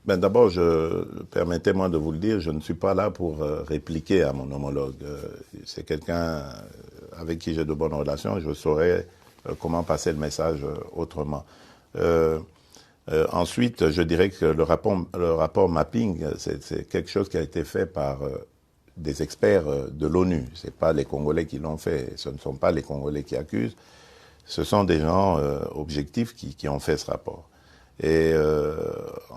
Ben d'abord, permettez-moi de vous le dire, je ne suis pas là pour répliquer à mon homologue. C'est quelqu'un avec qui j'ai de bonnes relations, je saurais comment passer le message autrement. Ensuite, je dirais que le rapport mapping, c'est quelque chose qui a été fait par des experts de l'ONU. C'est pas les Congolais qui l'ont fait, ce ne sont pas les Congolais qui accusent, ce sont des gens objectifs qui ont fait ce rapport. Et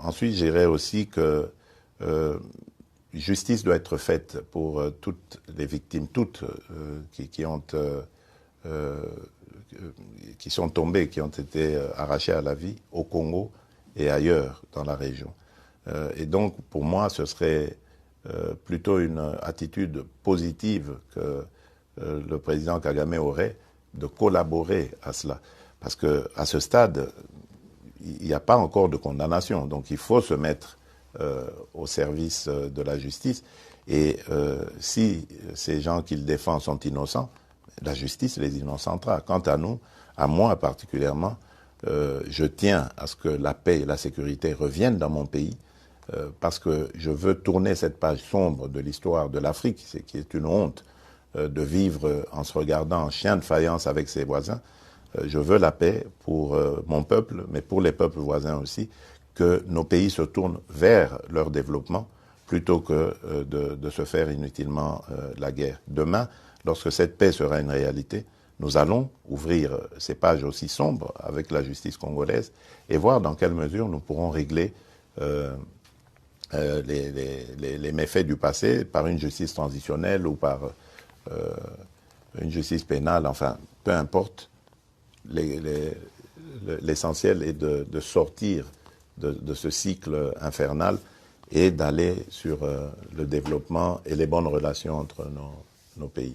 ensuite, je dirais aussi que justice doit être faite pour toutes les victimes, toutes qui sont tombées, qui ont été arrachées à la vie au Congo et ailleurs dans la région. Et donc, pour moi, ce serait plutôt une attitude positive que le président Kagame aurait de collaborer à cela. Parce qu'à ce stade, il n'y a pas encore de condamnation. Donc il faut se mettre au service de la justice. Et si ces gens qu'il défend sont innocents, la justice les innocentera. Quant à nous, à moi particulièrement, je tiens à ce que la paix et la sécurité reviennent dans mon pays, parce que je veux tourner cette page sombre de l'histoire de l'Afrique, qui est une honte de vivre en se regardant en chien de faïence avec ses voisins. Je veux la paix pour mon peuple, mais pour les peuples voisins aussi, que nos pays se tournent vers leur développement plutôt que de se faire inutilement la guerre. Demain, lorsque cette paix sera une réalité, nous allons ouvrir ces pages aussi sombres avec la justice congolaise et voir dans quelle mesure nous pourrons régler les méfaits du passé par une justice transitionnelle ou par une justice pénale, enfin, peu importe. L'essentiel est de sortir de ce cycle infernal et d'aller sur le développement et les bonnes relations entre nos pays.